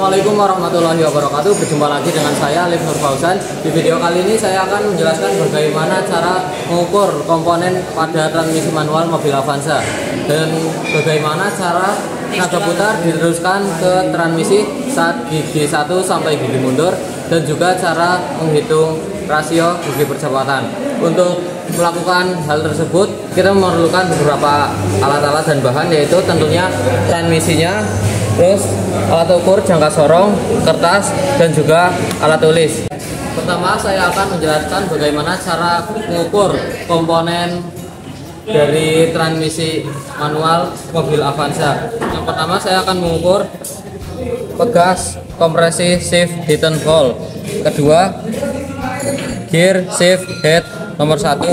Assalamualaikum warahmatullahi wabarakatuh. Berjumpa lagi dengan saya Alif Nur Fauzan. Di video kali ini saya akan menjelaskan bagaimana cara mengukur komponen pada transmisi manual mobil Avanza dan bagaimana cara tenaga putar diteruskan ke transmisi saat gigi 1 sampai gigi mundur, dan juga cara menghitung rasio gigi percepatan. Untuk melakukan hal tersebut kita memerlukan beberapa alat-alat dan bahan, yaitu tentunya transmisinya, terus alat ukur jangka sorong, kertas, dan juga alat tulis. Pertama saya akan menjelaskan bagaimana cara mengukur komponen dari transmisi manual mobil Avanza. Yang pertama saya akan mengukur pegas kompresi shift detent valve. Kedua, gear shift head nomor 1.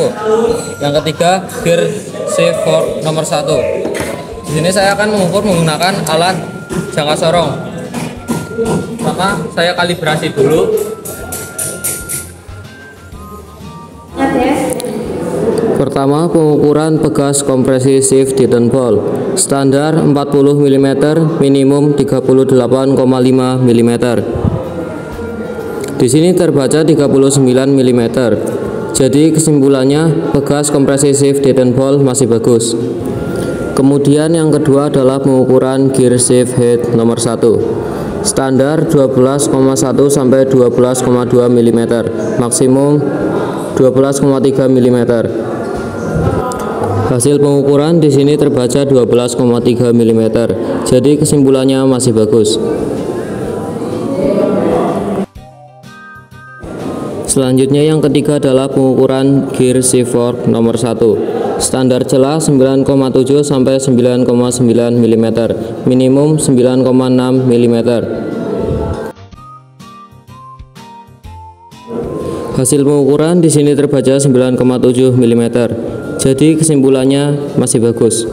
Yang ketiga, gear shift fork nomor 1. Di sini saya akan mengukur menggunakan alat jangka sorong. Pertama saya kalibrasi dulu. Pertama, pengukuran pegas kompresi shift detent valve. Standar 40 mm, minimum 38,5 mm. Di sini terbaca 39 mm. Jadi kesimpulannya pegas kompresi shift detent valve masih bagus. Kemudian yang kedua adalah pengukuran gear shift head nomor 1. Standar 12,1 sampai 12,2 mm, maksimum 12,3 mm. Hasil pengukuran di sini terbaca 12,3 mm. Jadi kesimpulannya masih bagus. Selanjutnya yang ketiga adalah pengukuran gear shift fork nomor 1. Standar celah 9,7 sampai 9,9 mm, minimum 9,6 mm. Hasil pengukuran di sini terbaca 9,7 mm. Jadi kesimpulannya masih bagus.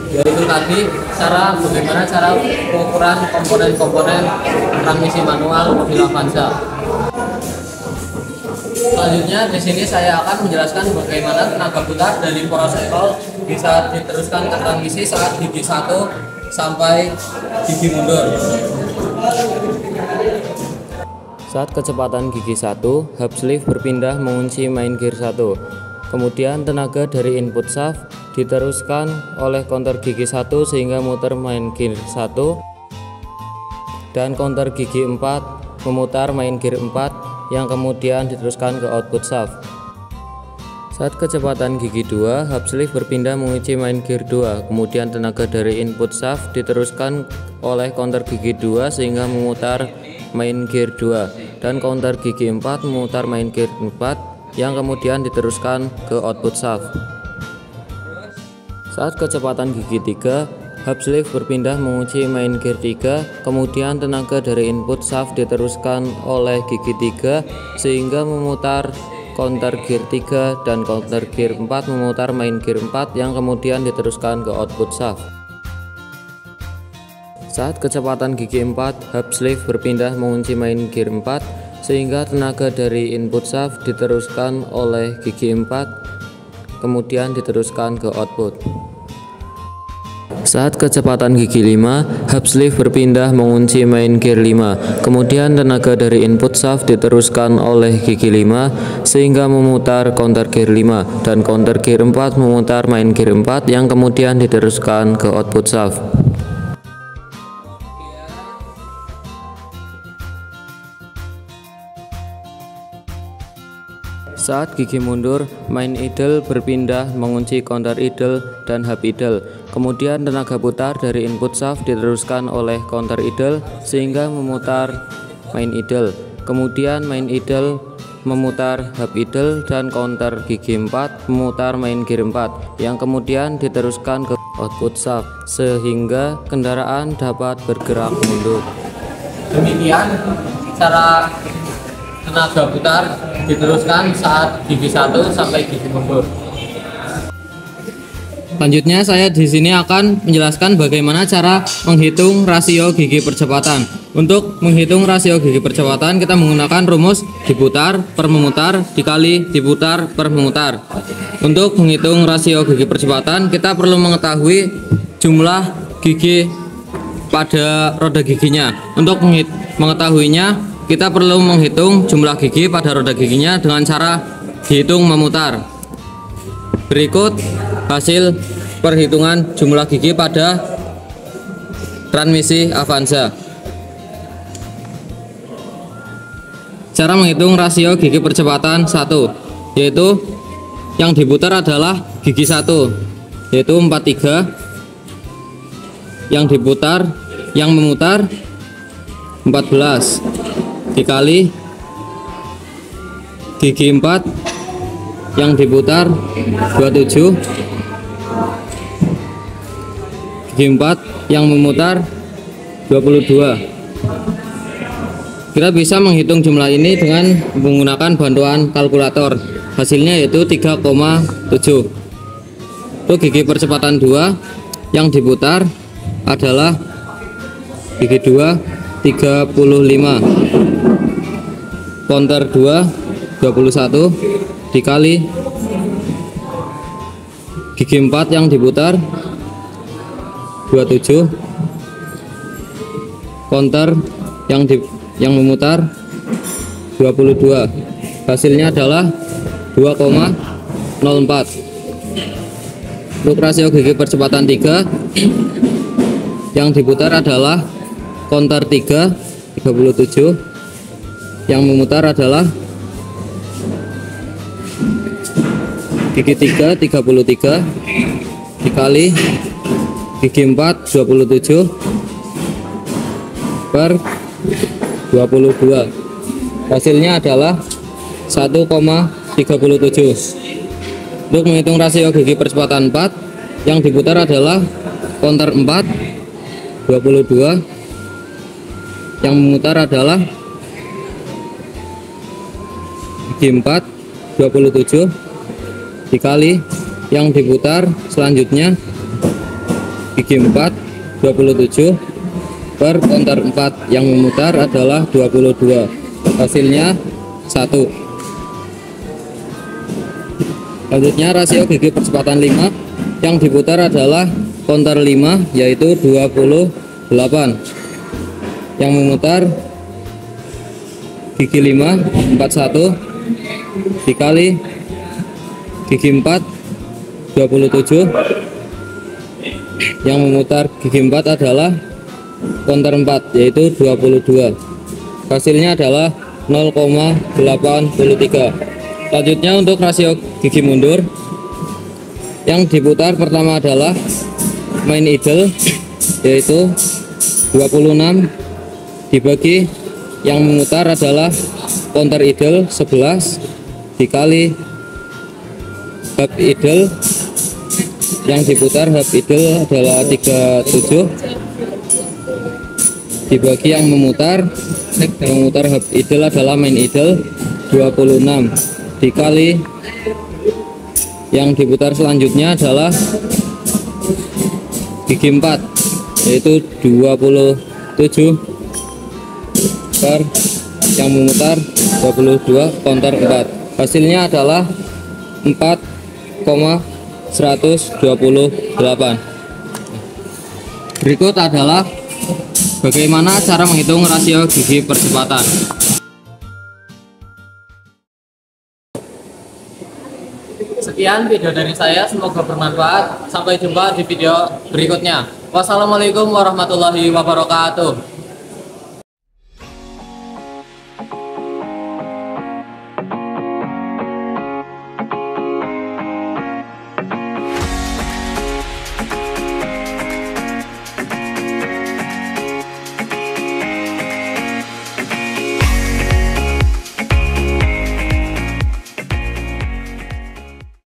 Yaitu tadi bagaimana cara pengukuran komponen-komponen transmisi manual mobil Avanza. Selanjutnya di sini saya akan menjelaskan bagaimana tenaga putar dari poros ekol bisa diteruskan ke transmisi saat gigi 1 sampai gigi mundur. Saat kecepatan gigi 1, hub sleeve berpindah mengunci main gear 1. Kemudian tenaga dari input shaft diteruskan oleh counter gigi 1 sehingga muter main gear 1, dan counter gigi 4 memutar main gear 4 yang kemudian diteruskan ke output shaft. Saat kecepatan gigi 2, hub sleeve berpindah mengunci main gear 2. Kemudian tenaga dari input shaft diteruskan oleh counter gigi 2 sehingga memutar main gear 2, dan counter gigi 4 memutar main gear 4 yang kemudian diteruskan ke output shaft. Saat kecepatan gigi 3, hub sleeve berpindah mengunci main gear 3, kemudian tenaga dari input shaft diteruskan oleh gigi 3 sehingga memutar counter gear 3, dan counter gear 4 memutar main gear 4 yang kemudian diteruskan ke output shaft. Saat kecepatan gigi 4, hub sleeve berpindah mengunci main gear 4 sehingga tenaga dari input shaft diteruskan oleh gigi 4 kemudian diteruskan ke output. Saat kecepatan gigi 5, hub sleeve berpindah mengunci main gear 5, kemudian tenaga dari input shaft diteruskan oleh gigi 5 sehingga memutar counter gear 5, dan counter gear 4 memutar main gear 4 yang kemudian diteruskan ke output shaft. Saat gigi mundur, main idle berpindah mengunci counter idle dan hub idle. Kemudian tenaga putar dari input shaft diteruskan oleh counter idle sehingga memutar main idle. Kemudian main idle memutar hub idle, dan counter gigi 4 memutar main gear 4 yang kemudian diteruskan ke output shaft sehingga kendaraan dapat bergerak mundur. Demikian cara tenaga putar diteruskan saat gigi 1 sampai gigi mundur. Selanjutnya saya di sini akan menjelaskan bagaimana cara menghitung rasio gigi percepatan. Untuk menghitung rasio gigi percepatan kita menggunakan rumus diputar per memutar dikali diputar per memutar. Untuk menghitung rasio gigi percepatan kita perlu mengetahui jumlah gigi pada roda giginya. Untuk mengetahuinya kita perlu menghitung jumlah gigi pada roda giginya dengan cara dihitung memutar. Berikut hasil perhitungan jumlah gigi pada transmisi Avanza. Cara menghitung rasio gigi percepatan 1, yaitu yang diputar adalah gigi 1, yaitu 43. Yang memutar 14 dikali gigi 4 yang diputar 27, gigi 4 yang memutar 22. Kita bisa menghitung jumlah ini dengan menggunakan bantuan kalkulator. Hasilnya yaitu 3,7. Untuk gigi percepatan 2 yang diputar adalah gigi 2 35, counter 2 21 dikali gigi 4 yang diputar 27, counter yang memutar 22. Hasilnya adalah 2,04. Untuk rasio gigi percepatan 3 yang diputar adalah counter 3 37, yang memutar adalah gigi 3 33 dikali gigi 4 27 per 22. Hasilnya adalah 1,37. Untuk menghitung rasio gigi percepatan 4 yang diputar adalah counter 4 22, yang memutar adalah gigi 4 27 dikali yang diputar selanjutnya gigi 4 27 per counter 4 yang memutar adalah 22. Hasilnya 1. Selanjutnya rasio gigi percepatan 5 yang diputar adalah counter 5 yaitu 28, yang memutar gigi 5 41 dikali gigi 4 27, yang memutar gigi 4 adalah counter 4 yaitu 22. Hasilnya adalah 0,83. Selanjutnya untuk rasio gigi mundur yang diputar pertama adalah main idle yaitu 26 dibagi yang memutar adalah counter idle 11 dikali hub idle, yang diputar hub idle adalah 37 dibagi yang memutar hub idle adalah main idle 26 dikali yang diputar selanjutnya adalah gigi 4 yaitu 27 per yang memutar 22 counter 4. Hasilnya adalah 4,128. Berikut adalah bagaimana cara menghitung rasio gigi percepatan. Sekian video dari saya, semoga bermanfaat. Sampai jumpa di video berikutnya. Wassalamualaikum warahmatullahi wabarakatuh.